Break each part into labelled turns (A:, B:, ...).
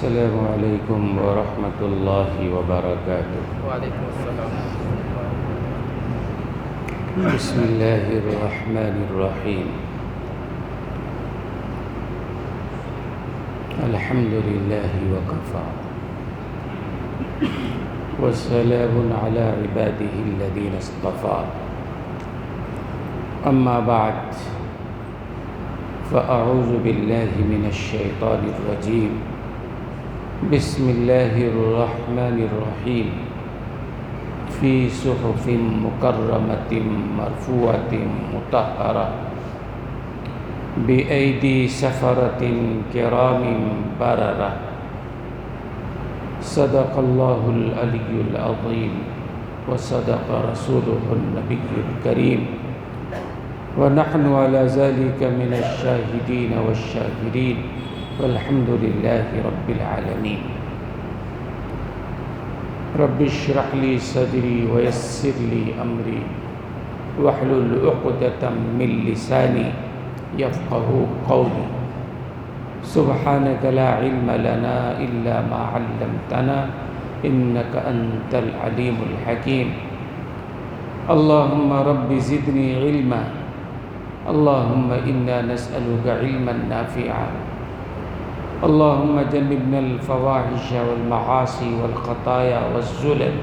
A: السلام علیکم ورحمۃ اللہ وبرکاتہ۔
B: وعلیکم السلام۔
A: بسم اللہ الرحمن الرحیم۔ الحمد للہ وکفی والسلام علی عبادہ الذین اصطفی، اما بعد فاعوذ باللہ من الشیطان الرجیم، بسم اللہ الرحمن الرحیم۔ فی صحف مکرمۃ مرفوعۃ مطہرہ بأیدی سفرۃ کرام بررہ۔ صدق اللہ العلی العظیم وصدق رسولہ النبی الکریم، ونحن علی ذلک من الشاہدین والشاکرین، والحمد للہ رب العالمین۔ رب اشرح لی صدری ویسر لی امری واحلل عقدۃ من لسانی یفقہوا قولی۔ سبحانک لا علم لنا الا ما علمتنا انک انت العلیم الحکیم۔ اللہم رب زدنی علما، اللہم انا نسألک علما نافعا، اللہم جنبنا الفواحش والمعاصی والخطایا والزلل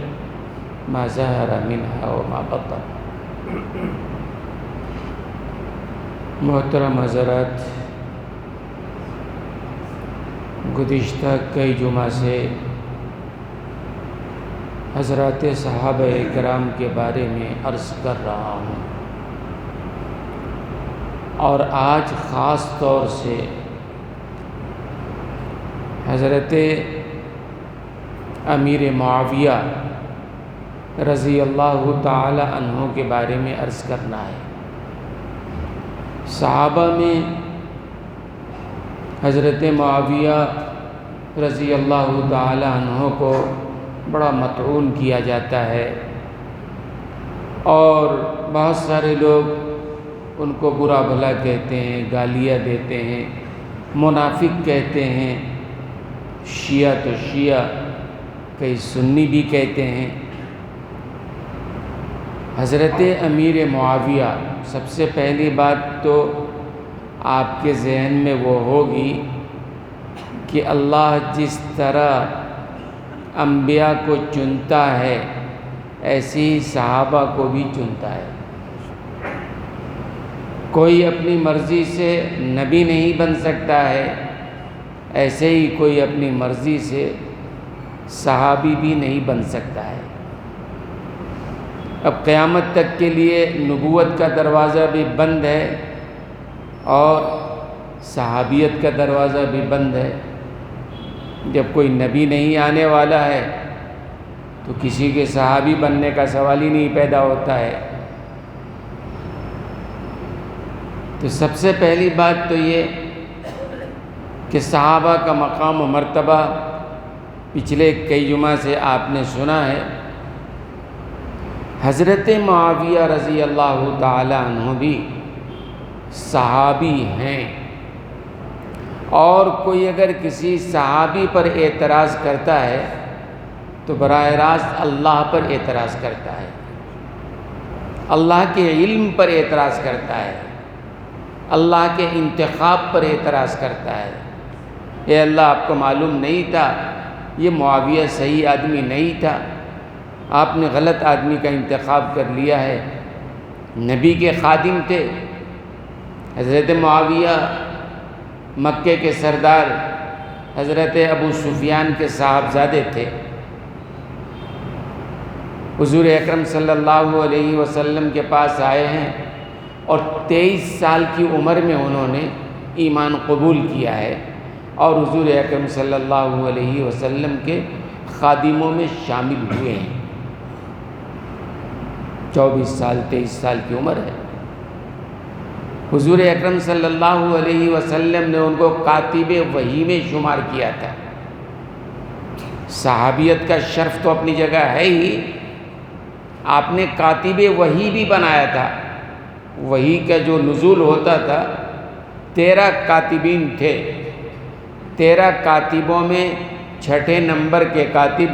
A: ما ظہر منها وما بطن۔ محترم حضرات، گزشتہ کئی جمعہ سے حضرات صحابہ کرام کے بارے میں عرض کر رہا ہوں، اور آج خاص طور سے حضرت امیر معاویہ رضی اللہ تعالی عنہ کے بارے میں عرض کرنا ہے۔ صحابہ میں حضرت معاویہ رضی اللہ تعالی عنہ کو بڑا مطعون کیا جاتا ہے، اور بہت سارے لوگ ان کو برا بھلا کہتے ہیں، گالیاں دیتے ہیں، منافق کہتے ہیں، شیعہ تو شیعہ، کئی سنی بھی کہتے ہیں۔ حضرت امیر معاویہ، سب سے پہلی بات تو آپ کے ذہن میں وہ ہوگی کہ اللہ جس طرح انبیاء کو چنتا ہے ایسے ہی صحابہ کو بھی چنتا ہے۔ کوئی اپنی مرضی سے نبی نہیں بن سکتا ہے، ایسے ہی کوئی اپنی مرضی سے صحابی بھی نہیں بن سکتا ہے۔ اب قیامت تک کے لیے نبوت کا دروازہ بھی بند ہے اور صحابیت کا دروازہ بھی بند ہے۔ جب کوئی نبی نہیں آنے والا ہے تو کسی کے صحابی بننے کا سوال ہی نہیں پیدا ہوتا ہے۔ تو سب سے پہلی بات تو یہ کہ صحابہ کا مقام و مرتبہ پچھلے کئی جمعہ سے آپ نے سنا ہے۔ حضرت معاویہ رضی اللہ تعالی عنہ بھی صحابی ہیں، اور کوئی اگر کسی صحابی پر اعتراض کرتا ہے تو براہ راست اللہ پر اعتراض کرتا ہے، اللہ کے علم پر اعتراض کرتا ہے، اللہ کے انتخاب پر اعتراض کرتا ہے۔ اے اللہ، آپ کو معلوم نہیں تھا یہ معاویہ صحیح آدمی نہیں تھا، آپ نے غلط آدمی کا انتخاب کر لیا ہے۔ نبی کے خادم تھے حضرت معاویہ، مکے کے سردار حضرت ابو سفیان کے صاحبزادے تھے۔ حضور اکرم صلی اللہ علیہ وسلم کے پاس آئے ہیں، اور 23 سال کی عمر میں انہوں نے ایمان قبول کیا ہے، اور حضور اکرم صلی اللہ علیہ وسلم کے خادموں میں شامل ہوئے ہیں۔ 24 سال 23 سال کی عمر ہے۔ حضور اکرم صلی اللہ علیہ وسلم نے ان کو کاتب وحی میں شمار کیا تھا۔ صحابیت کا شرف تو اپنی جگہ ہے ہی، آپ نے کاتب وحی بھی بنایا تھا۔ وحی کا جو نزول ہوتا تھا 13 کاتبین تھے، 13 کاتبوں میں چھٹے نمبر کے کاتب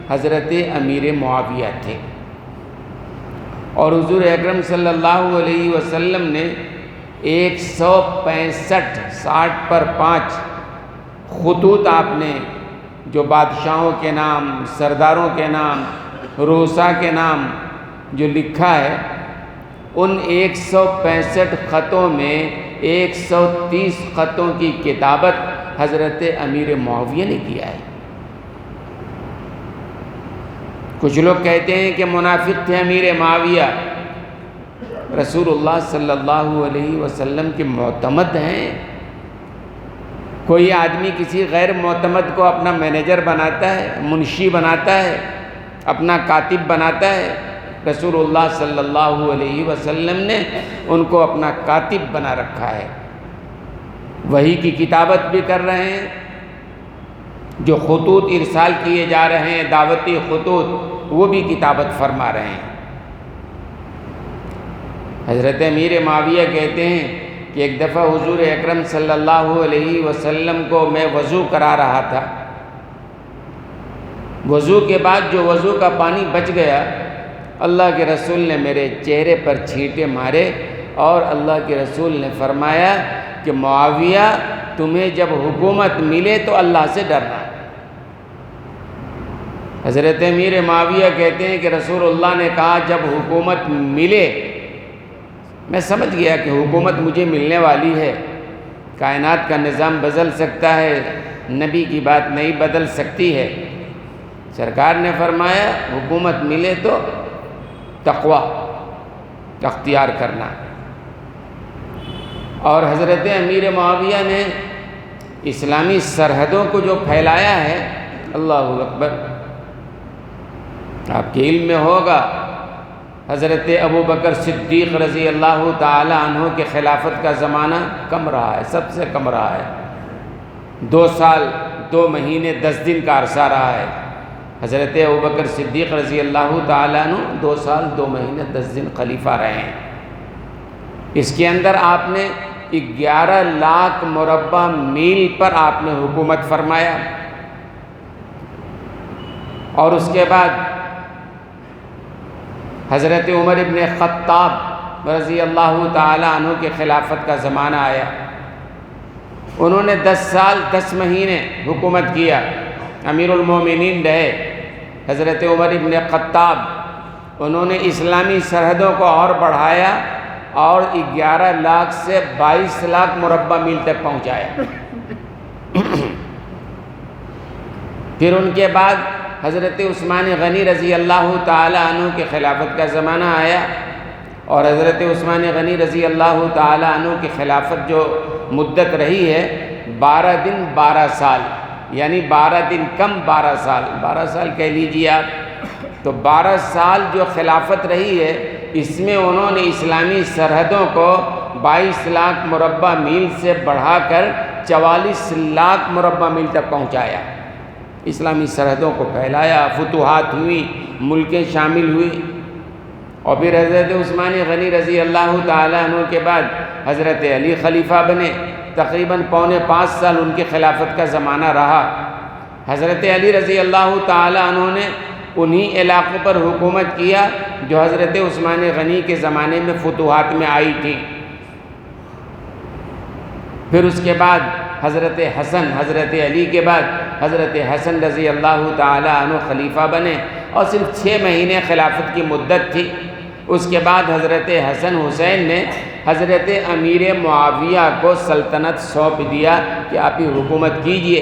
A: حضرت امیر معاویہ تھے، اور حضور اکرم صلی اللہ علیہ وسلم نے 165 60 پر 5 خطوط آپ نے جو بادشاہوں کے نام، سرداروں کے نام، رؤساء کے نام جو لکھا ہے، ان 165 خطوں میں 130 خطوں کی کتابت حضرت امیر معاویہ نے کیا ہے۔ کچھ لوگ کہتے ہیں کہ منافق تھے امیر معاویہ، رسول اللہ صلی اللہ علیہ وسلم کے معتمد ہیں۔ کوئی آدمی کسی غیر معتمد کو اپنا مینیجر بناتا ہے، منشی بناتا ہے، اپنا کاتب بناتا ہے؟ رسول اللہ صلی اللہ علیہ وسلم نے ان کو اپنا کاتب بنا رکھا ہے، وحی کی کتابت بھی کر رہے ہیں، جو خطوط ارسال کیے جا رہے ہیں دعوتی خطوط، وہ بھی کتابت فرما رہے ہیں۔ حضرت امیر معاویہ کہتے ہیں کہ ایک دفعہ حضور اکرم صلی اللہ علیہ وسلم کو میں وضو کرا رہا تھا، وضو کے بعد جو وضو کا پانی بچ گیا، اللہ کے رسول نے میرے چہرے پر چھینٹے مارے، اور اللہ کے رسول نے فرمایا کہ معاویہ تمہیں جب حکومت ملے تو اللہ سے ڈرنا۔ حضرت امیر معاویہ کہتے ہیں کہ رسول اللہ نے کہا جب حکومت ملے، میں سمجھ گیا کہ حکومت مجھے ملنے والی ہے، کائنات کا نظام بدل سکتا ہے، نبی کی بات نہیں بدل سکتی ہے۔ سرکار نے فرمایا حکومت ملے تو تقوی اختیار کرنا، اور حضرت امیر معاویہ نے اسلامی سرحدوں کو جو پھیلایا ہے، اللہ اکبر۔ آپ کے علم میں ہوگا حضرت ابو بکر صدیق رضی اللہ تعالی عنہ کے خلافت کا زمانہ کم رہا ہے، سب سے کم رہا ہے، 2 سال 2 مہینے 10 دن کا عرصہ رہا ہے۔ حضرت ابو بکر صدیق رضی اللہ تعالیٰ عنہ 2 سال 2 مہینے 10 دن خلیفہ رہے ہیں۔ اس کے اندر آپ نے 11 لاکھ مربع میل پر آپ نے حکومت فرمایا، اور اس کے بعد حضرت عمر ابن خطاب رضی اللہ تعالیٰ عنہ کے خلافت کا زمانہ آیا، انہوں نے 10 سال 10 مہینے حکومت کیا، امیر المومنین رہے حضرت عمر ابن خطاب۔ انہوں نے اسلامی سرحدوں کو اور بڑھایا، اور 11 لاکھ سے 22 لاکھ مربع میل تک پہنچایا۔ پھر ان کے بعد حضرت عثمان غنی رضی اللہ تعالی عنہ کے خلافت کا زمانہ آیا، اور حضرت عثمان غنی رضی اللہ تعالی عنہ کی خلافت جو مدت رہی ہے 12 دن 12 سال، یعنی 12 دن کم 12 سال، 12 سال کہہ لیجیے آپ، تو 12 سال جو خلافت رہی ہے، اس میں انہوں نے اسلامی سرحدوں کو 22 لاکھ مربع میل سے بڑھا کر 44 لاکھ مربع میل تک پہنچایا، اسلامی سرحدوں کو پھیلایا، فتوحات ہوئی، ملکیں شامل ہوئی۔ اور پھر حضرت عثمان غنی رضی اللہ تعالیٰ عنہ کے بعد حضرت علی خلیفہ بنے، تقریباً 4.25 سال ان کے خلافت کا زمانہ رہا۔ حضرت علی رضی اللہ تعالیٰ عنہ نے انہی علاقوں پر حکومت کیا جو حضرت عثمان غنی کے زمانے میں فتوحات میں آئی تھی۔ پھر اس کے بعد حضرت حسن، حضرت علی کے بعد حضرت حسن رضی اللہ تعالیٰ عنہ خلیفہ بنے، اور صرف 6 مہینے خلافت کی مدت تھی۔ اس کے بعد حضرت حسن حسین نے حضرت امیر معاویہ کو سلطنت سونپ دیا کہ آپ ہی حکومت کیجئے۔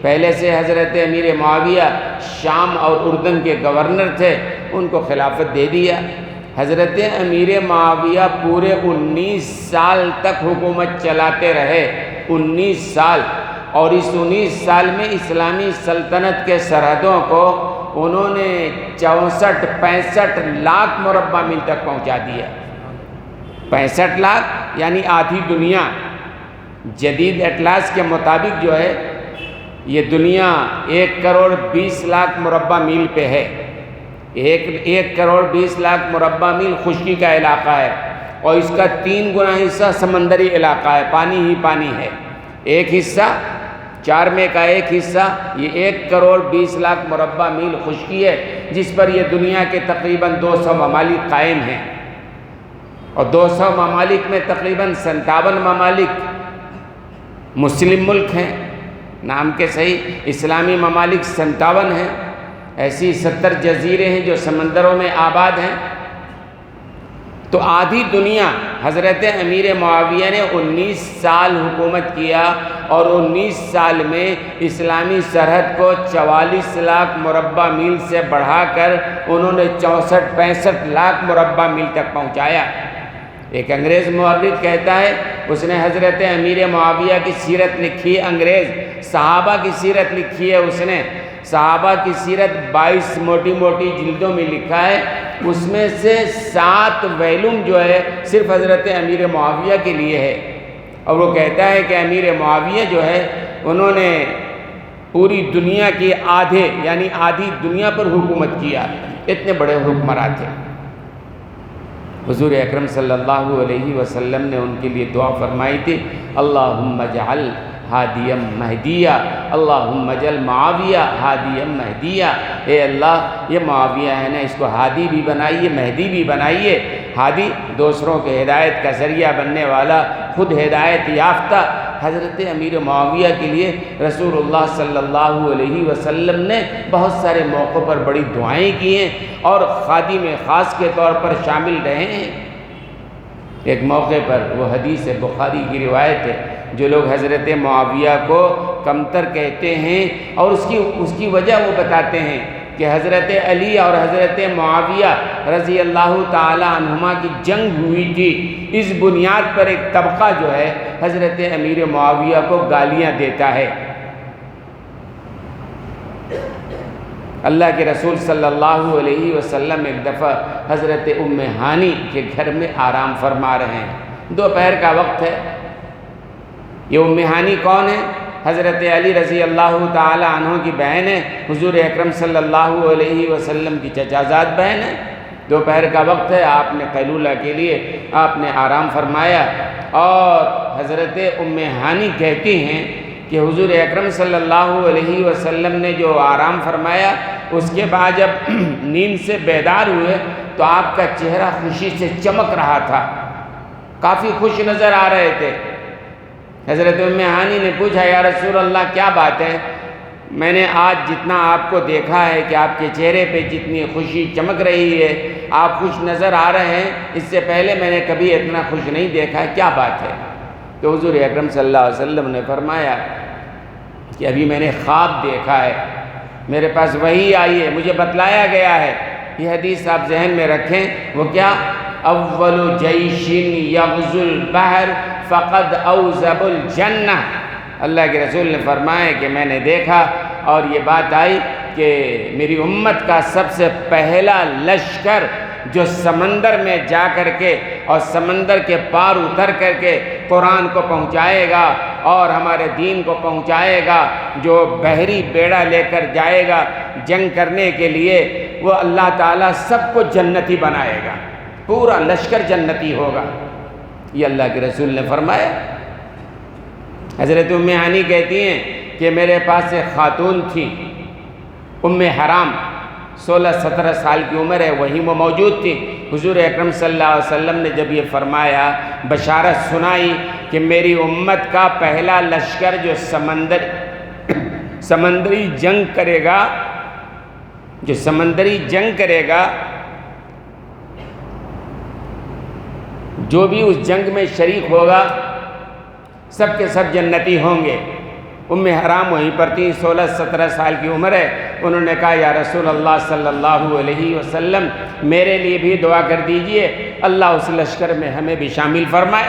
A: پہلے سے حضرت امیر معاویہ شام اور اردن کے گورنر تھے، ان کو خلافت دے دیا۔ حضرت امیر معاویہ پورے 19 سال تک حکومت چلاتے رہے، 19 سال، اور اس 19 سال میں اسلامی سلطنت کے سرحدوں کو انہوں نے 64-65 لاکھ مربع میل تک پہنچا دیا۔ 65 لاکھ یعنی آدھی دنیا۔ جدید اٹلاس کے مطابق جو ہے یہ دنیا 1 کروڑ 20 لاکھ مربع میل پہ ہے۔ 1 کروڑ 20 لاکھ مربع میل خشکی کا علاقہ ہے، اور اس کا 3 گنا حصہ سمندری علاقہ ہے، پانی ہی پانی ہے۔ ایک حصہ 4 کا ایک حصہ، یہ 1,20,00,000 مربع میل خشکی ہے، جس پر یہ دنیا کے تقریباً 200 ممالک قائم ہیں، اور 200 ممالک میں تقریباً 57 ممالک مسلم ملک ہیں، نام کے صحیح اسلامی ممالک 57 ہیں، ایسی 70 جزیرے ہیں جو سمندروں میں آباد ہیں۔ تو آدھی دنیا حضرت امیر معاویہ نے 19 سال حکومت کیا، اور 19 سال میں اسلامی سرحد کو 44 لاکھ مربع میل سے بڑھا کر انہوں نے 64-65 لاکھ مربع میل تک پہنچایا۔ ایک انگریز مورخ کہتا ہے، اس نے حضرت امیر معاویہ کی سیرت لکھی ہے، انگریز صحابہ کی سیرت لکھی ہے، اس نے صحابہ کی سیرت 22 موٹی موٹی جلدوں میں لکھا ہے، اس میں سے 7 ویلوم جو ہے صرف حضرت امیر معاویہ کے لیے ہے، اور وہ کہتا ہے کہ امیر معاویہ جو ہے انہوں نے پوری دنیا کی آدھی دنیا پر حکومت کیا، اتنے بڑے حکمراں تھے۔ حضور اکرم صلی اللہ علیہ وسلم نے ان کے لیے دعا فرمائی تھی، اللہم اجعل ہادیا مہدیہ، اللہم اجعل معاویہ ہادیا مہدیہ، اے اللہ یہ معاویہ ہے نا، اس کو ہادی بھی بنائیے، مہدی بھی بنائیے۔ ہادی دوسروں کے ہدایت کا ذریعہ بننے والا، خود ہدایت یافتہ۔ حضرت امیر معاویہ کے لیے رسول اللہ صلی اللہ علیہ وسلم نے بہت سارے موقعوں پر بڑی دعائیں کی ہیں، اور خادم خاص کے طور پر شامل رہے ہیں۔ ایک موقع پر، وہ حدیث بخاری کی روایت ہے، جو لوگ حضرت معاویہ کو کمتر کہتے ہیں، اور اس کی وجہ وہ بتاتے ہیں کہ حضرت علی اور حضرت معاویہ رضی اللہ تعالی عنہما کی جنگ ہوئی تھی، اس بنیاد پر ایک طبقہ جو ہے حضرت امیر معاویہ کو گالیاں دیتا ہے۔ اللہ کے رسول صلی اللہ علیہ وسلم ایک دفعہ حضرت ام ہانی کے گھر میں آرام فرما رہے ہیں، دوپہر کا وقت ہے۔ یہ ام ہانی کون ہے؟ حضرت علی رضی اللہ تعالی عنہ کی بہن ہے، حضور اکرم صلی اللہ علیہ وسلم کی چچا زاد بہن ہے۔ دوپہر کا وقت ہے، آپ نے قیلولہ کے لیے آپ نے آرام فرمایا، اور حضرت ام ہانی کہتی ہیں کہ حضور اکرم صلی اللہ علیہ وسلم نے جو آرام فرمایا، اس کے بعد جب نیند سے بیدار ہوئے تو آپ کا چہرہ خوشی سے چمک رہا تھا، کافی خوش نظر آ رہے تھے۔ حضرت ام ہانی نے پوچھا، یا رسول اللہ کیا بات ہے؟ میں نے آج جتنا آپ کو دیکھا ہے کہ آپ کے چہرے پہ جتنی خوشی چمک رہی ہے، آپ خوش نظر آ رہے ہیں، اس سے پہلے میں نے کبھی اتنا خوش نہیں دیکھا ہے، کیا بات ہے؟ تو حضور اکرم صلی اللہ علیہ وسلم نے فرمایا کہ ابھی میں نے خواب دیکھا ہے، میرے پاس وحی آئی ہے، مجھے بتلایا گیا ہے۔ یہ حدیث آپ ذہن میں رکھیں، وہ کیا؟ اول جیش یغزو البحر فقد اوزب الجنہ۔ اللہ کے رسول نے فرمایا کہ میں نے دیکھا اور یہ بات آئی کہ میری امت کا سب سے پہلا لشکر جو سمندر میں جا کر کے اور سمندر کے پار اتر کر کے قرآن کو پہنچائے گا اور ہمارے دین کو پہنچائے گا، جو بحری بیڑا لے کر جائے گا جنگ کرنے کے لیے، وہ اللہ تعالیٰ سب کو جنتی بنائے گا، پورا لشکر جنتی ہوگا۔ یہ اللہ کے رسول نے فرمایا۔ حضرت ام ہانی کہتی ہیں کہ میرے پاس ایک خاتون تھی، ام حرام، 16-17 سال کی عمر ہے، وہیں وہ موجود تھی۔ حضور اکرم صلی اللہ علیہ وسلم نے جب یہ فرمایا، بشارت سنائی کہ میری امت کا پہلا لشکر جو سمندری جنگ کرے گا، جو سمندری جنگ کرے گا، جو بھی اس جنگ میں شریک ہوگا سب کے سب جنتی ہوں گے۔ ام حرام وہیں پر تھی، 16-17 سال کی عمر ہے۔ انہوں نے کہا، یا رسول اللہ صلی اللہ علیہ وسلم میرے لیے بھی دعا کر دیجئے، اللہ اس لشکر میں ہمیں بھی شامل فرمائے۔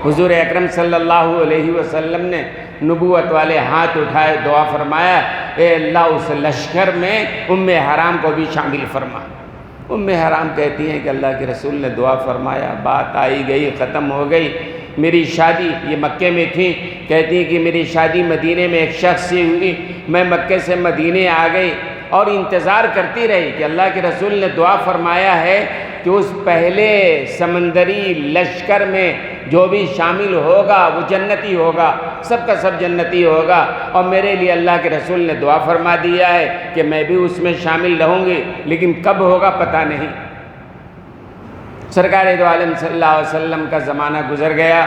A: حضور اکرم صلی اللہ علیہ وسلم نے نبوت والے ہاتھ اٹھائے، دعا فرمایا، اے اللہ اس لشکر میں ام حرام کو بھی شامل فرما۔ ام حرام کہتی ہیں کہ اللہ کے رسول نے دعا فرمایا، بات آئی گئی، ختم ہو گئی۔ میری شادی، یہ مکے میں تھی، کہتی ہیں کہ میری شادی مدینے میں ایک شخص سے ہوئی، میں مکے سے مدینے آ گئی اور انتظار کرتی رہی کہ اللہ کے رسول نے دعا فرمایا ہے کہ اس پہلے سمندری لشکر میں جو بھی شامل ہوگا وہ جنتی ہوگا، سب کا سب جنتی ہوگا، اور میرے لیے اللہ کے رسول نے دعا فرما دیا ہے کہ میں بھی اس میں شامل رہوں گی، لیکن کب ہوگا پتہ نہیں۔ سرکار دو عالم صلی اللہ علیہ وسلم کا زمانہ گزر گیا،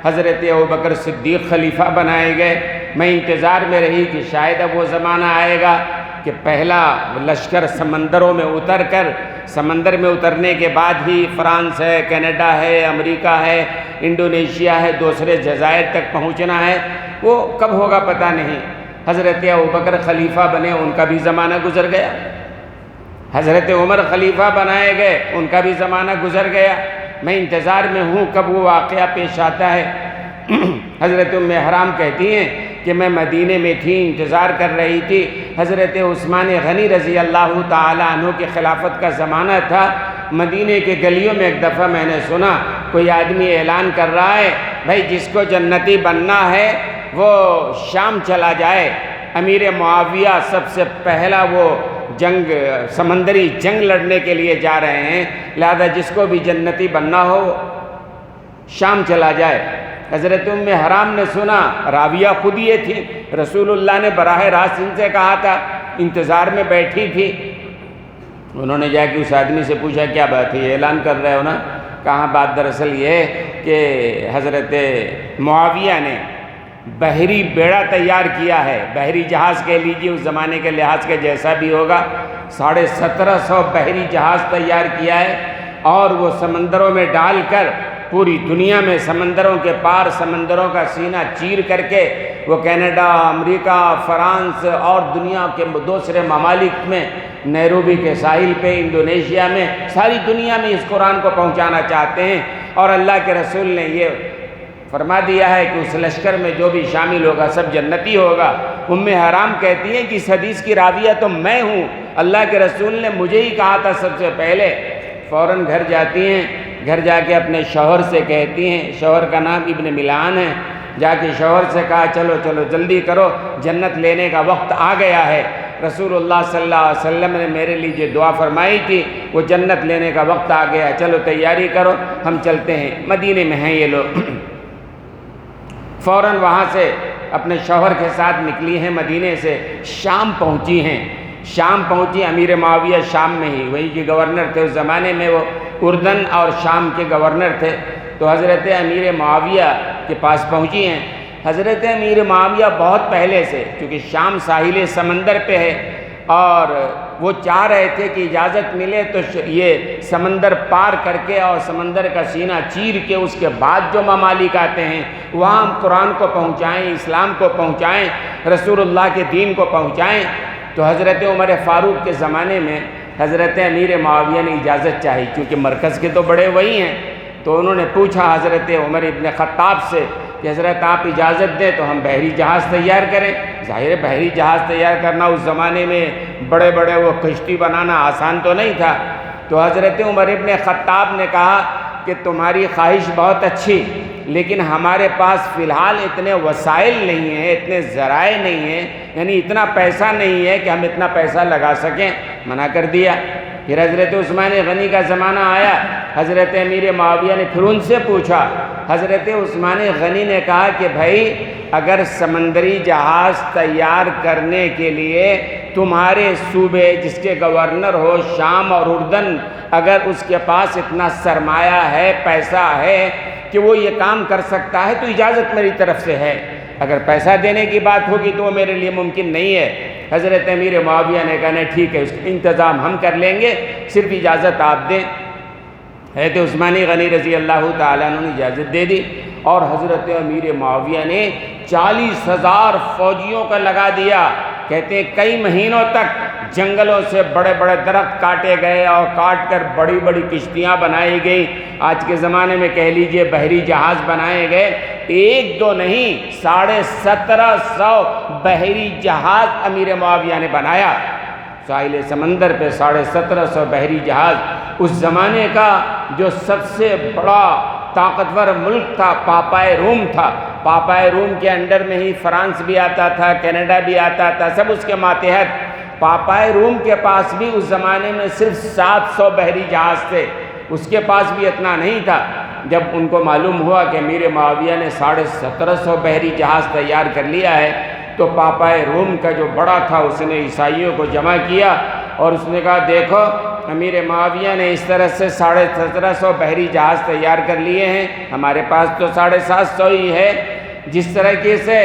A: حضرت ابوبکر صدیق خلیفہ بنائے گئے۔ میں انتظار میں رہی کہ شاید اب وہ زمانہ آئے گا کہ پہلا لشکر سمندروں میں اتر کر، سمندر میں اترنے کے بعد ہی فرانس ہے، کینیڈا ہے، امریکہ ہے، انڈونیشیا ہے، دوسرے جزائر تک پہنچنا ہے۔ وہ کب ہوگا پتہ نہیں۔ حضرت ابوبکر خلیفہ بنے، ان کا بھی زمانہ گزر گیا۔ حضرت عمر خلیفہ بنائے گئے، ان کا بھی زمانہ گزر گیا۔ میں انتظار میں ہوں کب وہ واقعہ پیش آتا ہے۔ حضرت ام حرام کہتی ہیں کہ میں مدینے میں تھی، انتظار کر رہی تھی۔ حضرت عثمان غنی رضی اللہ تعالیٰ عنہ کی خلافت کا زمانہ تھا۔ مدینے کے گلیوں میں ایک دفعہ میں نے سنا کوئی آدمی اعلان کر رہا ہے، بھائی جس کو جنتی بننا ہے وہ شام چلا جائے۔ امیر معاویہ سب سے پہلا وہ سمندری جنگ لڑنے کے لیے جا رہے ہیں، لہذا جس کو بھی جنتی بننا ہو شام چلا جائے۔ حضرت ام حرام نے سنا، راویہ خود یہ تھی، رسول اللہ نے براہ راست ان سے کہا تھا، انتظار میں بیٹھی تھی۔ انہوں نے جا کے اس آدمی سے پوچھا کیا بات ہے، اعلان کر رہے ہو نا؟ کہاں بات دراصل یہ ہے کہ حضرت معاویہ نے بحری بیڑا تیار کیا ہے، بحری جہاز کہہ لیجیے، اس زمانے کے لحاظ کے جیسا بھی ہوگا، 1750 بحری جہاز تیار کیا ہے، اور وہ سمندروں میں ڈال کر پوری دنیا میں سمندروں کے پار، سمندروں کا سینہ چیر کر کے وہ کینیڈا، امریکہ، فرانس اور دنیا کے دوسرے ممالک میں، نیروبی کے ساحل پہ، انڈونیشیا میں، ساری دنیا میں اس قرآن کو پہنچانا چاہتے ہیں۔ اور اللہ کے رسول نے یہ فرما دیا ہے کہ اس لشکر میں جو بھی شامل ہوگا سب جنتی ہوگا۔ ام حرام کہتی ہیں کہ اس حدیث کی راویہ تو میں ہوں، اللہ کے رسول نے مجھے ہی کہا تھا سب سے پہلے۔ فوراً گھر جاتی ہیں، گھر جا کے اپنے شوہر سے کہتی ہیں، شوہر کا نام ابن ملعان ہے، جا کے شوہر سے کہا چلو چلو جلدی کرو، جنت لینے کا وقت آ گیا ہے۔ رسول اللہ صلی اللہ علیہ وسلم نے میرے لیے جو دعا فرمائی تھی وہ جنت لینے کا وقت آ گیا، چلو تیاری کرو، ہم چلتے ہیں۔ مدینے میں ہیں یہ لوگ۔ فوراً وہاں سے اپنے شوہر کے ساتھ نکلی ہیں، مدینے سے شام پہنچی ہیں۔ شام پہنچی، امیر معاویہ شام میں ہی، وہیں کے گورنر تھے اس زمانے میں، وہ اردن اور شام کے گورنر تھے۔ تو حضرت امیر معاویہ کے پاس پہنچی ہیں۔ حضرت امیر معاویہ بہت پہلے سے، چونکہ شام ساحل سمندر پہ ہے، اور وہ چاہ رہے تھے کہ اجازت ملے تو یہ سمندر پار کر کے اور سمندر کا سینہ چیر کے اس کے بعد جو ممالک آتے ہیں وہاں ہم قرآن کو پہنچائیں، اسلام کو پہنچائیں، رسول اللہ کے دین کو پہنچائیں۔ تو حضرت عمر فاروق کے زمانے میں حضرت امیر معاویہ نے اجازت چاہی، کیونکہ مرکز کے تو بڑے وہی ہیں۔ تو انہوں نے پوچھا حضرت عمر ابن خطاب سے کہ حضرت آپ اجازت دیں تو ہم بحری جہاز تیار کریں۔ ظاہر ہے بحری جہاز تیار کرنا اس زمانے میں بڑے بڑے وہ کشتی بنانا آسان تو نہیں تھا۔ تو حضرت عمر ابن خطاب نے کہا کہ تمہاری خواہش بہت اچھی، لیکن ہمارے پاس فی الحال اتنے وسائل نہیں ہیں، اتنے ذرائع نہیں ہیں، یعنی اتنا پیسہ نہیں ہے کہ ہم اتنا پیسہ لگا سکیں۔ منع کر دیا۔ پھر حضرت عثمان غنی کا زمانہ آیا، حضرت امیر معاویہ نے پھر ان سے پوچھا۔ حضرت عثمان غنی نے کہا کہ بھائی اگر سمندری جہاز تیار کرنے کے لیے تمہارے صوبے جس کے گورنر ہو شام اور اردن، اگر اس کے پاس اتنا سرمایہ ہے، پیسہ ہے کہ وہ یہ کام کر سکتا ہے تو اجازت میری طرف سے ہے، اگر پیسہ دینے کی بات ہوگی تو وہ میرے لیے ممکن نہیں ہے۔ حضرت امیر معاویہ نے کہا نہیں ٹھیک ہے، اس کا انتظام ہم کر لیں گے، صرف اجازت آپ دیں۔ حضرت عثمان غنی رضی اللہ تعالیٰ عنہ نے اجازت دے دی، اور حضرت امیر معاویہ نے 40,000 فوجیوں کا لگا دیا۔ کہتے ہیں کئی مہینوں تک جنگلوں سے بڑے بڑے درخت کاٹے گئے اور کاٹ کر بڑی بڑی کشتیاں بنائی گئیں۔ آج کے زمانے میں کہہ لیجئے بحری جہاز بنائے گئے، ایک دو نہیں 1750 بحری جہاز امیر معاویہ نے بنایا۔ ساحل سمندر پہ 1750 بحری جہاز۔ اس زمانے کا جو سب سے بڑا طاقتور ملک تھا پاپائے روم تھا۔ پاپائے روم کے انڈر میں ہی فرانس بھی آتا تھا، کینیڈا بھی آتا تھا، سب اس کے ماتحت۔ پاپائے روم کے پاس بھی اس زمانے میں صرف 700 بحری جہاز تھے، اس کے پاس بھی اتنا نہیں تھا۔ جب ان کو معلوم ہوا کہ امیر معاویہ نے 1750 بحری جہاز تیار کر لیا ہے تو پاپائے روم کا جو بڑا تھا اس نے عیسائیوں کو جمع کیا اور اس نے کہا دیکھو امیر معاویہ نے اس طرح سے 1750 بحری جہاز تیار کر لیے ہیں، ہمارے پاس تو 750 ہی ہے۔ جس طریقے سے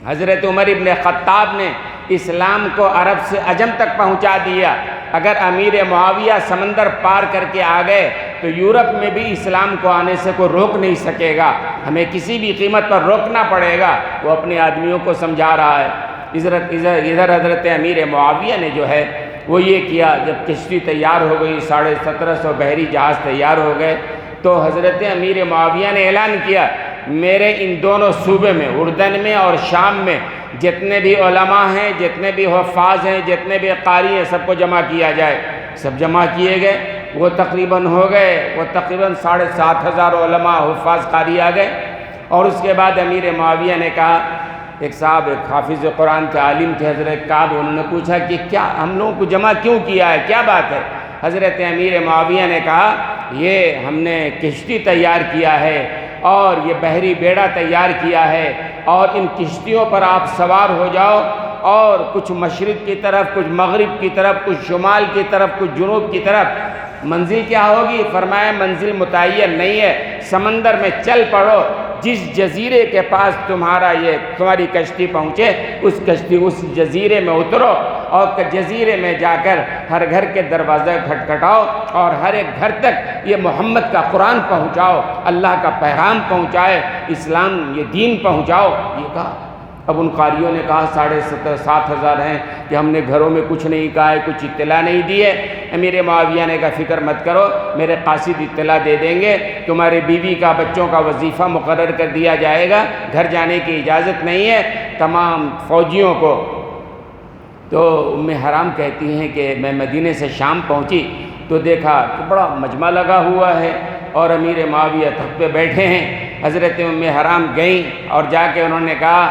A: حضرت عمر ابن خطاب نے اسلام کو عرب سے عجم تک پہنچا دیا، اگر امیر معاویہ سمندر پار کر کے آ گئے تو یورپ میں بھی اسلام کو آنے سے کوئی روک نہیں سکے گا، ہمیں کسی بھی قیمت پر روکنا پڑے گا۔ وہ اپنے آدمیوں کو سمجھا رہا ہے۔ ادھر حضرت امیر معاویہ نے جو ہے وہ یہ کیا، جب کشتی تیار ہو گئی، 1750 بحری جہاز تیار ہو گئے تو حضرت امیر معاویہ نے اعلان کیا میرے ان دونوں صوبے میں، اردن میں اور شام میں جتنے بھی علماء ہیں، جتنے بھی حفاظ ہیں، جتنے بھی قاری ہیں، سب کو جمع کیا جائے۔ سب جمع کیے گئے، وہ تقریباً ہو گئے، وہ تقریباً 7500 علماء حفاظ قاری آ گئے۔ اور اس کے بعد امیر معاویہ نے کہا، ایک صاحب ایک حافظ قرآن کے عالم تھے حضرت کعب، انہوں نے پوچھا کہ کیا ہم لوگوں کو جمع کیوں کیا ہے، کیا بات ہے؟ حضرت امیر معاویہ نے کہا یہ ہم نے کشتی تیار کیا ہے اور یہ بحری بیڑا تیار کیا ہے، اور ان کشتیوں پر آپ سوار ہو جاؤ اور کچھ مشرق کی طرف، کچھ مغرب کی طرف، کچھ شمال کی طرف، کچھ جنوب کی طرف۔ منزل کیا ہوگی؟ فرمایا منزل متعین نہیں ہے، سمندر میں چل پڑو، جس جزیرے کے پاس تمہاری کشتی پہنچے اس جزیرے میں اترو اور جزیرے میں جا کر ہر گھر کے دروازے کھٹکھٹاؤ اور ہر ایک گھر تک یہ محمد کا قرآن پہنچاؤ، اللہ کا پیغام پہنچائے، اسلام یہ دین پہنچاؤ۔ یہ کہا۔ اب ان قاریوں نے کہا 7,500 ہیں کہ ہم نے گھروں میں کچھ نہیں کہا ہے، کچھ اطلاع نہیں دی ہے۔ امیر معاویہ نے کہا فکر مت کرو، میرے قاصد اطلاع دے دیں گے، تمہارے بیوی کا بچوں کا وظیفہ مقرر کر دیا جائے گا، گھر جانے کی اجازت نہیں ہے تمام فوجیوں کو۔ تو ام حرام کہتی ہیں کہ میں مدینے سے شام پہنچی تو دیکھا کہ بڑا مجمع لگا ہوا ہے اور امیر معاویہ تخت پہ بیٹھے ہیں۔ حضرت ام حرام گئیں اور جا کے انہوں نے کہا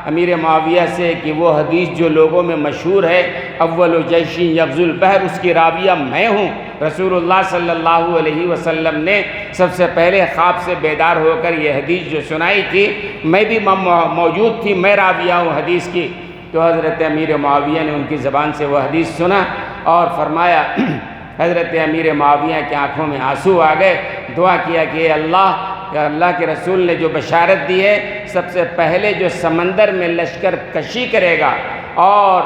A: امیر معاویہ سے کہ وہ حدیث جو لوگوں میں مشہور ہے اول جیش یغزو البحر، اس کی راویہ میں ہوں۔ رسول اللہ صلی اللہ علیہ وسلم نے سب سے پہلے خواب سے بیدار ہو کر یہ حدیث جو سنائی تھی، میں بھی موجود تھی، میں راویہ ہوں حدیث کی۔ تو حضرت امیر معاویہ نے ان کی زبان سے وہ حدیث سنا اور فرمایا حضرت امیر معاویہ کی آنکھوں میں آنسو آ گئے، دعا کیا کہ اللہ کے رسول نے جو بشارت دی ہے، سب سے پہلے جو سمندر میں لشکر کشی کرے گا اور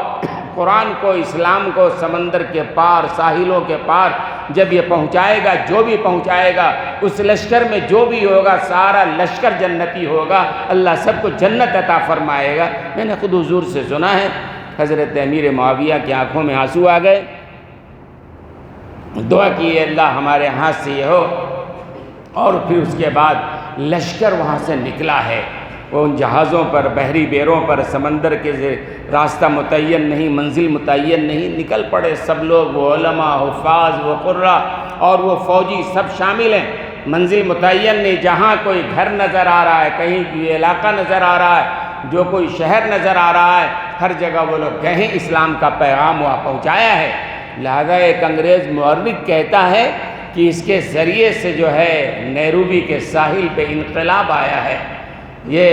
A: قرآن کو، اسلام کو سمندر کے پار، ساحلوں کے پار جب یہ پہنچائے گا، جو بھی پہنچائے گا، اس لشکر میں جو بھی ہوگا سارا لشکر جنتی ہوگا، اللہ سب کو جنت عطا فرمائے گا۔ میں نے خود حضور سے سنا ہے۔ حضرت امیر معاویہ کی آنکھوں میں آنسو آ گئے، دعا کی اللہ ہمارے ہاتھ سے یہ ہو۔ اور پھر اس کے بعد لشکر وہاں سے نکلا ہے، وہ ان جہازوں پر، بحری بیڑوں پر، سمندر کے راستہ متعین نہیں، منزل متعین نہیں، نکل پڑے سب لوگ، وہ علماء، حفاظ، وہ قراء اور وہ فوجی سب شامل ہیں۔ منزل متعین نہیں، جہاں کوئی گھر نظر آ رہا ہے، کہیں کوئی علاقہ نظر آ رہا ہے، جو کوئی شہر نظر آ رہا ہے، ہر جگہ وہ لوگ گئے ہیں، اسلام کا پیغام وہاں پہنچایا ہے۔ لہذا ایک انگریز مورخ کہتا ہے کہ اس کے ذریعے سے جو ہے نیروبی کے ساحل پہ انقلاب آیا ہے، یہ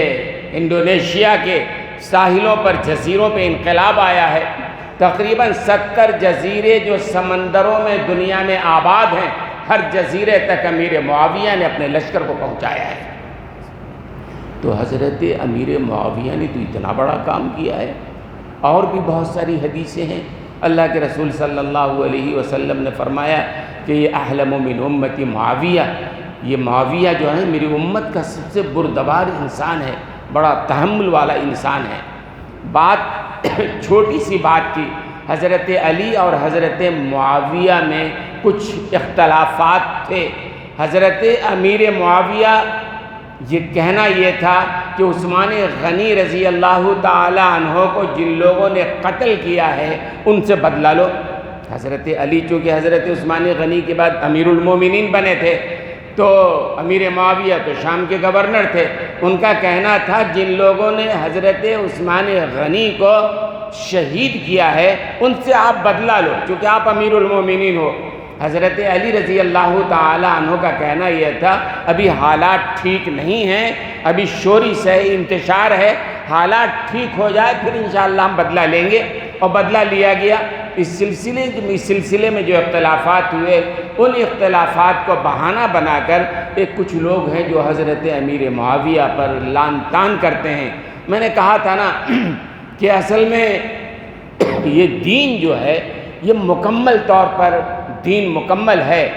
A: انڈونیشیا کے ساحلوں پر، جزیروں پہ انقلاب آیا ہے۔ تقریباً 70 جزیرے جو سمندروں میں دنیا میں آباد ہیں، ہر جزیرے تک امیر معاویہ نے اپنے لشکر کو پہنچایا ہے۔ تو حضرت امیر معاویہ نے تو اتنا بڑا کام کیا ہے۔ اور بھی بہت ساری حدیثیں ہیں۔ اللہ کے رسول صلی اللہ علیہ وسلم نے فرمایا کہ یہ احلم من امتی معاویہ، یہ معاویہ جو ہے میری امت کا سب سے بردبار انسان ہے، بڑا تحمل والا انسان ہے۔ بات چھوٹی سی بات تھی، حضرت علی اور حضرت معاویہ میں کچھ اختلافات تھے۔ حضرت امیر معاویہ یہ کہنا یہ تھا کہ عثمان غنی رضی اللہ تعالی عنہ کو جن لوگوں نے قتل کیا ہے ان سے بدلہ لو۔ حضرت علی چونکہ حضرت عثمان غنی کے بعد امیر المومنین بنے تھے، تو امیر معاویہ تو شام کے گورنر تھے، ان کا کہنا تھا جن لوگوں نے حضرت عثمان غنی کو شہید کیا ہے ان سے آپ بدلہ لو، چونکہ آپ امیر المومنین ہو۔ حضرت علی رضی اللہ تعالی عنہ کا کہنا یہ تھا ابھی حالات ٹھیک نہیں ہیں، ابھی شوری سے انتشار ہے، حالات ٹھیک ہو جائے پھر انشاءاللہ ہم بدلہ لیں گے، اور بدلہ لیا گیا۔ اس سلسلے میں جو اختلافات ہوئے، ان اختلافات کو بہانہ بنا کر کچھ لوگ ہیں جو حضرت امیر معاویہ پر لعن طعن کرتے ہیں۔ میں نے کہا تھا نا کہ اصل میں یہ دین جو ہے یہ مکمل طور پر دین مکمل ہے۔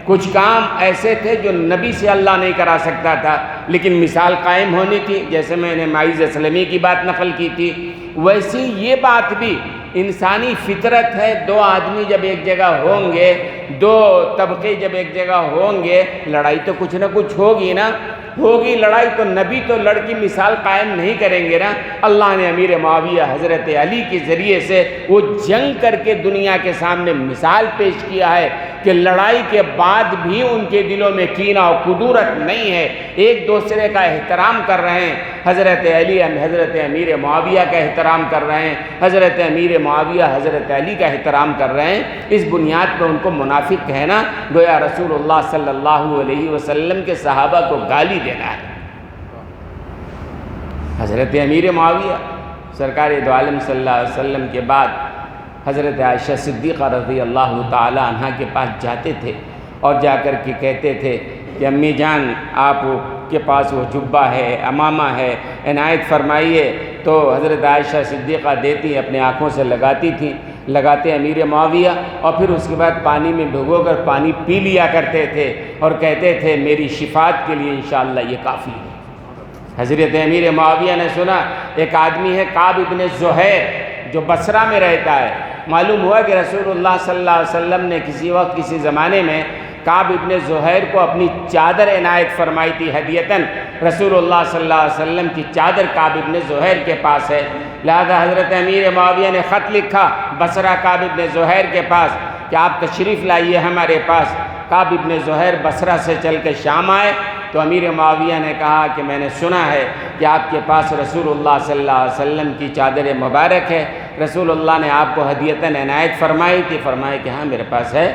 A: کچھ کام ایسے تھے جو نبی سے اللہ نہیں کرا سکتا تھا، لیکن مثال قائم ہونی تھی، جیسے میں نے ماعز اسلمی کی بات نقل کی تھی، ویسی یہ بات بھی انسانی فطرت ہے۔ دو آدمی جب ایک جگہ ہوں گے، دو طبقے جب ایک جگہ ہوں گے، لڑائی تو کچھ نہ کچھ ہوگی نا، ہوگی لڑائی، تو نبی تو لڑکی مثال قائم نہیں کریں گے نا۔ اللہ نے امیر معاویہ حضرت علی کے ذریعے سے وہ جنگ کر کے دنیا کے سامنے مثال پیش کیا ہے کہ لڑائی کے بعد بھی ان کے دلوں میں کینہ و کدورت نہیں ہے، ایک دوسرے کا احترام کر رہے ہیں۔ حضرت علی حضرت امیر معاویہ کا احترام کر رہے ہیں، حضرت امیر معاویہ حضرت علی کا احترام کر رہے ہیں۔ اس بنیاد پر ان کو منافق کہنا گویا رسول اللہ صلی اللہ علیہ وسلم کے صحابہ کو گالی دینا ہے۔ حضرت امیر معاویہ سرکار دو عالم صلی اللہ علیہ وسلم کے بعد حضرت عائشہ صدیقہ رضی اللہ تعالی عنہ کے پاس جاتے تھے، اور جا کر کے کہتے تھے کہ امی جان آپ کے پاس وہ جبہ ہے، امامہ ہے، عنایت فرمائیے۔ تو حضرت عائشہ صدیقہ دیتی، اپنے آنکھوں سے لگاتی تھیں، لگاتے امیر معاویہ، اور پھر اس کے بعد پانی میں بھگو کر پانی پی لیا کرتے تھے، اور کہتے تھے میری شفاعت کے لیے انشاءاللہ یہ کافی ہے۔ حضرت امیر معاویہ نے سنا ایک آدمی ہے کعب ابن زہیر جو بصرہ میں رہتا ہے، معلوم ہوا کہ رسول اللہ صلی اللہ علیہ وسلم نے کسی وقت کسی زمانے میں کعب ابن زہیر کو اپنی چادر عنایت فرمائی تھی ہدیتاً۔ رسول اللہ صلی اللہ علیہ وسلم کی چادر کعب ابن زہیر کے پاس ہے، لہذا حضرت امیر معاویہ نے خط لکھا بصرہ کعب ابن زہیر کے پاس کہ آپ تشریف لائیے ہمارے پاس۔ کعب ابن زہیر بصرہ سے چل کے شام آئے، تو امیر معاویہ نے کہا کہ میں نے سنا ہے کہ آپ کے پاس رسول اللہ صلی اللہ علیہ وسلم کی چادر مبارک ہے، رسول اللہ نے آپ کو ہدیتاً عنایت فرمائی تھی۔ فرمائے کہ ہاں میرے پاس ہے۔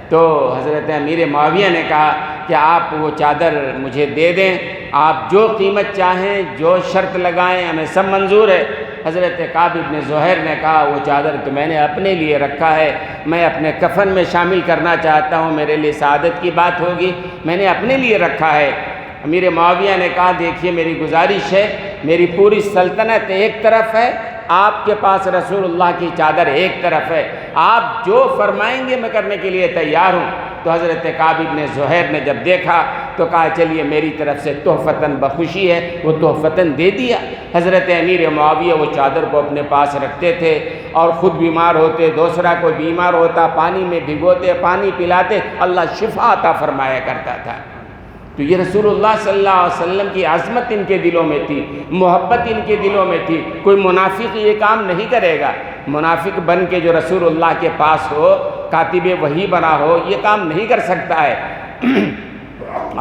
A: تو حضرت امیر معاویہ نے کہا کہ آپ وہ چادر مجھے دے دیں، آپ جو قیمت چاہیں، جو شرط لگائیں، ہمیں سب منظور ہے۔ حضرت کعب ابن زہیر نے کہا وہ چادر تو میں نے اپنے لیے رکھا ہے، میں اپنے کفن میں شامل کرنا چاہتا ہوں، میرے لیے سعادت کی بات ہوگی، میں نے اپنے لیے رکھا ہے۔ امیر معاویہ نے کہا دیکھیے میری گزارش ہے، میری پوری سلطنت ایک طرف ہے، آپ کے پاس رسول اللہ کی چادر ایک طرف ہے، آپ جو فرمائیں گے میں کرنے کے لیے تیار ہوں۔ تو حضرت کعب ابن زہیر نے جب دیکھا تو کہا چلیے میری طرف سے تحفتاً بخوشی ہے، وہ تحفتاً دے دیا۔ حضرت امیر معاویہ وہ چادر کو اپنے پاس رکھتے تھے، اور خود بیمار ہوتے، دوسرا کوئی بیمار ہوتا، پانی میں بھگوتے، پانی پلاتے، اللہ شفا عطا فرمایا کرتا تھا۔ تو یہ رسول اللہ صلی اللہ علیہ وسلم کی عظمت ان کے دلوں میں تھی، محبت ان کے دلوں میں تھی۔ کوئی منافق یہ کام نہیں کرے گا، منافق بن کے جو رسول اللہ کے پاس ہو، کاتب وحی بنا ہو، یہ کام نہیں کر سکتا ہے۔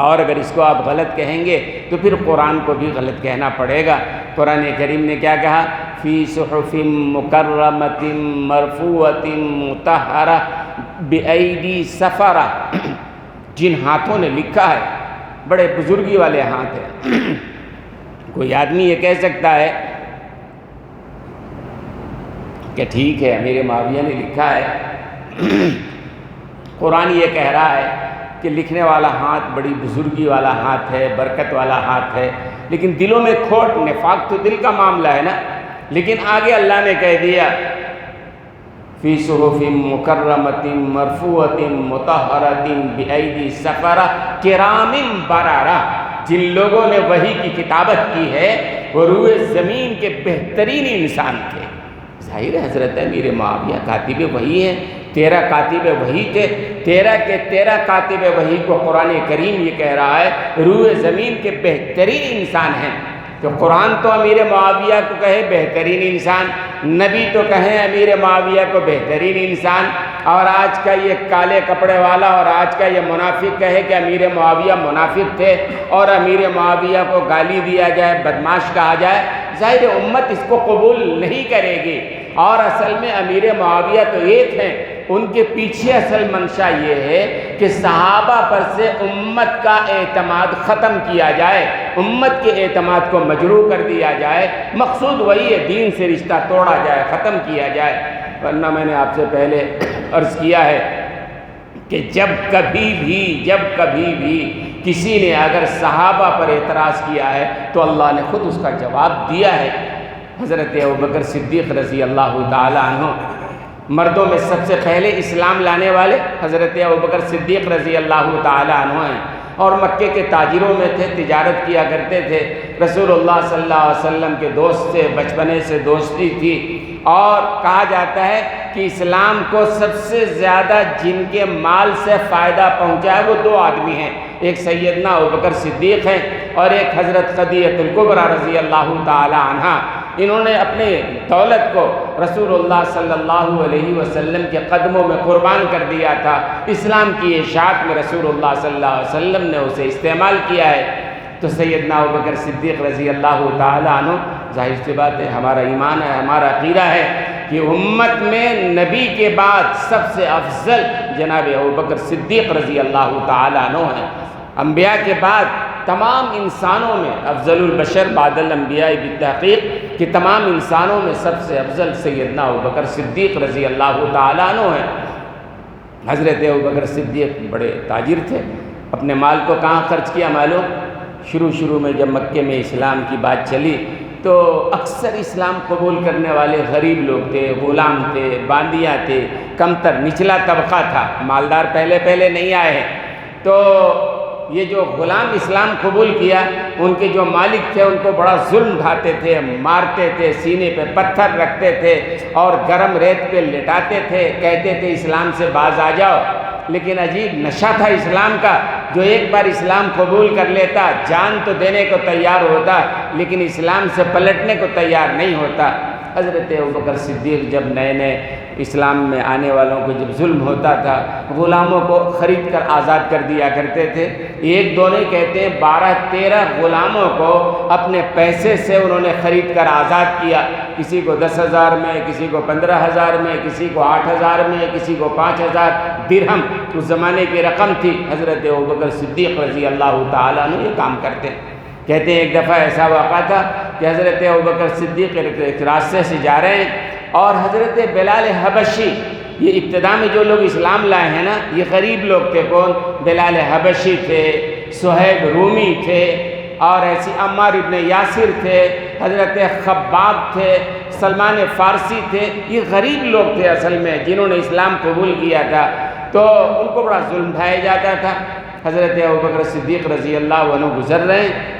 A: اور اگر اس کو آپ غلط کہیں گے تو پھر قرآن کو بھی غلط کہنا پڑے گا۔ قرآن کریم نے کیا کہا؟ فی صحف مکرمۃ مرفوعۃ مطہرہ بایدی سفرہ، جن ہاتھوں نے لکھا ہے، بڑے بزرگی والے ہاتھ ہیں۔ کوئی آدمی یہ کہہ سکتا ہے کہ ٹھیک ہے امیر معاویہ نے لکھا ہے، قرآن یہ کہہ رہا ہے کہ لکھنے والا ہاتھ بڑی بزرگی والا ہاتھ ہے، برکت والا ہاتھ ہے، لیکن دلوں میں کھوٹ، نفاق تو دل کا معاملہ ہے نا۔ لیکن آگے اللہ نے کہہ دیا فی صحف مکرمۃ مرفوعۃ مطہرۃ بایدی سفرہ کرام بررہ، جن لوگوں نے وحی کی کتابت کی ہے وہ روئے زمین کے بہترین انسان تھے۔ ظاہر ہے حضرت امیر معاویہ کاتب وحی ہیں، 13 کاتب وحی تھے، 13 کے 13 کاتب وحی کو قرآن کریم یہ کہہ رہا ہے روئے زمین کے بہترین انسان ہیں۔ تو قرآن تو امیر معاویہ کو کہے بہترین انسان، نبی تو کہیں امیر معاویہ کو بہترین انسان، اور آج کا یہ کالے کپڑے والا اور آج کا یہ منافق کہے کہ امیر معاویہ منافق تھے، اور امیر معاویہ کو گالی دیا جائے، بدماش کہا جائے، ظاہر امت اس کو قبول نہیں کرے گی۔ اور اصل میں امیر معاویہ تو ایک ہیں ان کے پیچھے اصل منشا یہ ہے کہ صحابہ پر سے امت کا اعتماد ختم کیا جائے، امت کے اعتماد کو مجروح کر دیا جائے۔ مقصود وہی ہے، دین سے رشتہ توڑا جائے، ختم کیا جائے۔ ورنہ میں نے آپ سے پہلے عرض کیا ہے کہ جب کبھی بھی کسی نے اگر صحابہ پر اعتراض کیا ہے تو اللہ نے خود اس کا جواب دیا ہے۔ حضرت ابوبکر صدیق رضی اللہ تعالی عنہ، مردوں میں سب سے پہلے اسلام لانے والے حضرت ابوبکر صدیق رضی اللہ تعالی عنہ ہیں، اور مکے کے تاجروں میں تھے، تجارت کیا کرتے تھے، رسول اللہ صلی اللہ علیہ وسلم کے دوست تھے، بچپنے سے دوستی تھی۔ اور کہا جاتا ہے کہ اسلام کو سب سے زیادہ جن کے مال سے فائدہ پہنچا ہے وہ دو آدمی ہیں، ایک سیدنا ابوبکر صدیق ہیں اور ایک حضرت خدیجہ الکبریٰ رضی اللہ تعالی عنہا۔ انہوں نے اپنے دولت کو رسول اللہ صلی اللہ علیہ وسلم کے قدموں میں قربان کر دیا تھا، اسلام کی اشاعت میں رسول اللہ صلی اللہ علیہ وسلم نے اسے استعمال کیا ہے۔ تو سیدنا ابوبکر صدیق رضی اللہ تعالی عنہ، ظاہر سی بات ہے، ہمارا ایمان ہے، ہمارا عقیدہ ہے کہ امت میں نبی کے بعد سب سے افضل جناب ابوبکر صدیق رضی اللہ تعالی عنہ ہیں۔ انبیاء کے بعد تمام انسانوں میں افضل البشر بعد الانبیاء بالتحقیق کہ تمام انسانوں میں سب سے افضل سیدنا ابوبکر صدیق رضی اللہ تعالی عنہ ہیں۔ حضرت ابوبکر صدیق بڑے تاجر تھے، اپنے مال کو کہاں خرچ کیا معلوم؟ شروع میں جب مکے میں اسلام کی بات چلی تو اکثر اسلام قبول کرنے والے غریب لوگ تھے، غلام تھے، باندیاں تھے، کمتر نچلا طبقہ تھا، مالدار پہلے نہیں آئے ہیں۔ تو یہ جو غلام اسلام قبول کیا، ان کے جو مالک تھے ان کو بڑا ظلم ڈھاتے تھے، مارتے تھے، سینے پہ پتھر رکھتے تھے اور گرم ریت پہ لٹاتے تھے، کہتے تھے اسلام سے باز آ جاؤ۔ لیکن عجیب نشہ تھا اسلام کا، جو ایک بار اسلام قبول کر لیتا جان تو دینے کو تیار ہوتا لیکن اسلام سے پلٹنے کو تیار نہیں ہوتا۔ حضرت ابوبکر صدیق جب نئے اسلام میں آنے والوں کو جب ظلم ہوتا تھا، غلاموں کو خرید کر آزاد کر دیا کرتے تھے۔ ایک دو نہیں کہتے ہیں، 12-13 غلاموں کو اپنے پیسے سے انہوں نے خرید کر آزاد کیا، کسی کو 10,000 میں، کسی کو 15,000 میں، کسی کو 8,000 میں، کسی کو 5,000 درہم، اس زمانے کی رقم تھی۔ حضرت ابوبکر صدیق رضی اللہ تعالیٰ عنہ یہ کام کرتے ہیں۔ کہتے ہیں ایک دفعہ ایسا واقعہ تھا کہ حضرت ابوبکر صدیق ایک راستے سے جا رہے ہیں اور حضرت بلال حبشی، یہ ابتدا میں جو لوگ اسلام لائے ہیں نا، یہ غریب لوگ تھے۔ کون؟ بلال حبشی تھے، صہیب رومی تھے، اور ایسی عمار ابن یاسر تھے، حضرت خباب تھے، سلمان فارسی تھے۔ یہ غریب لوگ تھے اصل میں جنہوں نے اسلام قبول کیا تھا، تو ان کو بڑا ظلم ڈھایا جاتا تھا۔ حضرت ابوبکر صدیق رضی اللہ عنہ گزر رہے ہیں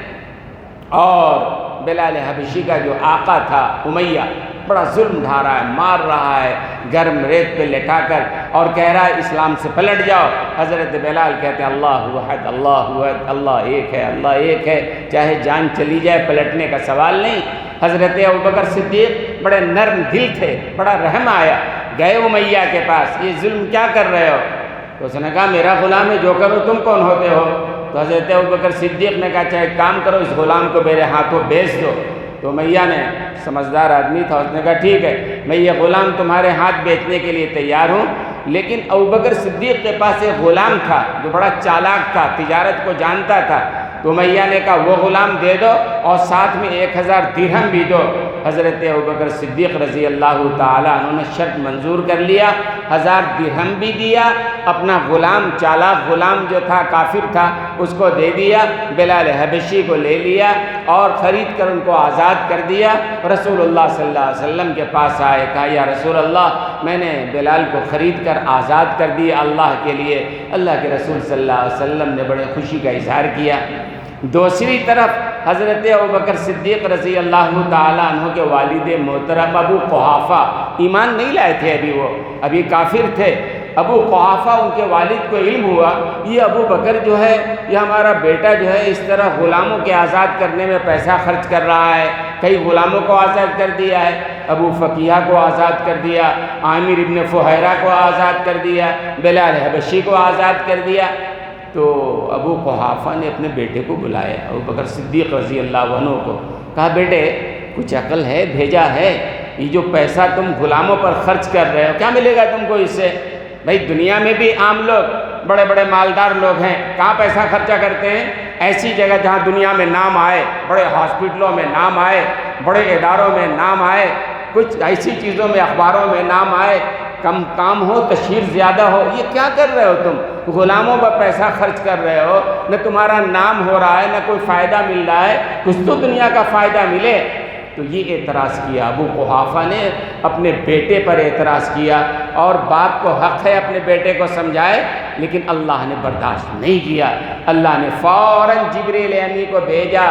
A: اور بلال حبشی کا جو آقا تھا امیہ بڑا ظلم ڈھا رہا ہے، مار رہا ہے گرم ریت پہ لٹا کر، اور کہہ رہا ہے اسلام سے پلٹ جاؤ۔ حضرت بلال کہتے ہیں اللہ احد، اللہ احد، اللہ ایک ہے، اللہ ایک ہے، چاہے جان چلی جائے پلٹنے کا سوال نہیں۔ حضرت ابوبکر صدیق بڑے نرم دل تھے، بڑا رحم آیا، گئے امیہ کے پاس، یہ ظلم کیا کر رہے ہو؟ تو اس نے کہا میرا غلام ہے، جو کرو تم کون ہوتے ہو؟ تو حضرت ابوبکر صدیق نے کہا چاہے ایک کام کرو، اس غلام کو میرے ہاتھوں بیچ دو۔ تو امیہ نے، سمجھدار آدمی تھا، اس نے کہا ٹھیک ہے، میں یہ غلام تمہارے ہاتھ بیچنے کے لیے تیار ہوں۔ لیکن ابوبکر صدیق کے پاس ایک غلام تھا جو بڑا چالاک تھا، تجارت کو جانتا تھا۔ تو امیہ نے کہا وہ غلام دے دو اور ساتھ میں 1,000 درہم بھی دو۔ حضرت ابوبکر صدیق رضی اللہ تعالیٰ عنہ نے شرط منظور کر لیا، 1,000 درہم بھی دیا، اپنا غلام، چالاک غلام جو تھا، کافر تھا، اس کو دے دیا، بلال حبشی کو لے لیا اور خرید کر ان کو آزاد کر دیا۔ رسول اللہ صلی اللہ علیہ وسلم کے پاس آئے، کہا یا رسول اللہ میں نے بلال کو خرید کر آزاد کر دیا اللہ کے لیے۔ اللہ کے رسول صلی اللہ علیہ وسلم نے بڑے خوشی کا اظہار کیا۔ دوسری طرف حضرت ابوبکر صدیق رضی اللہ تعالیٰ عنہ کے والد محترم ابو قحافہ ایمان نہیں لائے تھے، وہ ابھی کافر تھے۔ ابو قحافہ، ان کے والد کو علم ہوا یہ ابو بکر جو ہے، یہ ہمارا بیٹا جو ہے اس طرح غلاموں کے آزاد کرنے میں پیسہ خرچ کر رہا ہے، کئی غلاموں کو آزاد کر دیا ہے، ابو فقیہ کو آزاد کر دیا، عامر ابن فہیرہ کو آزاد کر دیا، بلال حبشی کو آزاد کر دیا۔ تو ابو قحافہ نے اپنے بیٹے کو بلایا، ابوبکر صدیق رضی اللہ عنہ کو، کہا بیٹے کچھ عقل ہے؟ بھیجا ہے، یہ جو پیسہ تم غلاموں پر خرچ کر رہے ہو کیا ملے گا تم کو اس سے؟ بھائی دنیا میں بھی عام لوگ بڑے بڑے مالدار لوگ ہیں، کہاں پیسہ خرچہ کرتے ہیں؟ ایسی جگہ جہاں دنیا میں نام آئے، بڑے ہاسپٹلوں میں نام آئے، بڑے اداروں میں نام آئے، کچھ ایسی چیزوں میں اخباروں میں نام آئے، کم کام ہو، تشہیر زیادہ ہو۔ یہ کیا کر رہے ہو تم؟ غلاموں پر پیسہ خرچ کر رہے ہو، نہ تمہارا نام ہو رہا ہے، نہ کوئی فائدہ مل رہا ہے، کچھ تو دنیا کا فائدہ ملے۔ تو یہ اعتراض کیا ابو قحافہ نے، اپنے بیٹے پر اعتراض کیا، اور باپ کو حق ہے اپنے بیٹے کو سمجھائے، لیکن اللہ نے برداشت نہیں کیا۔ اللہ نے فوراً جبریل امی کو بھیجا،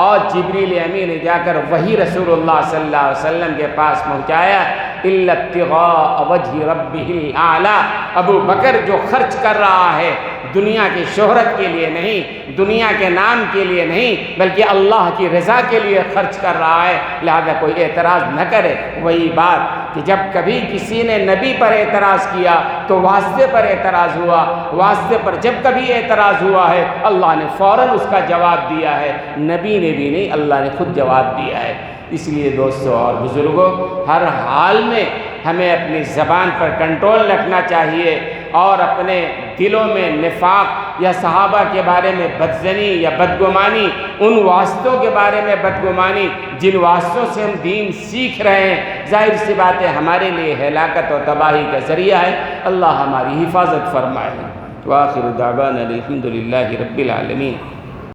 A: اور جبریل امی نے جا کر وہی رسول اللہ صلی اللہ علیہ وسلم کے پاس پہنچایا۔ الا ابتغاء وجہ ربہ الاعلی، ابو بکر جو خرچ کر رہا ہے دنیا کی شہرت کے لیے نہیں، دنیا کے نام کے لیے نہیں، بلکہ اللہ کی رضا کے لیے خرچ کر رہا ہے، لہذا کوئی اعتراض نہ کرے۔ وہی بات کہ جب کبھی کسی نے نبی پر اعتراض کیا تو واسطے پر اعتراض ہوا، واسطے پر جب کبھی اعتراض ہوا ہے اللہ نے فوراً اس کا جواب دیا ہے، نبی نے بھی نہیں، اللہ نے خود جواب دیا ہے۔ اس لیے دوستو اور بزرگوں، ہر حال میں ہمیں اپنی زبان پر کنٹرول رکھنا چاہیے، اور اپنے دلوں میں نفاق یا صحابہ کے بارے میں بدظنی یا بدگمانی، ان واسطوں کے بارے میں بدگمانی جن واسطوں سے ہم دین سیکھ رہے ہیں، ظاہر سی بات ہے ہمارے لیے ہلاکت اور تباہی کا ذریعہ ہے۔ اللہ ہماری حفاظت فرمائے۔ وآخر دعوانا الحمد للہ رب العالمین۔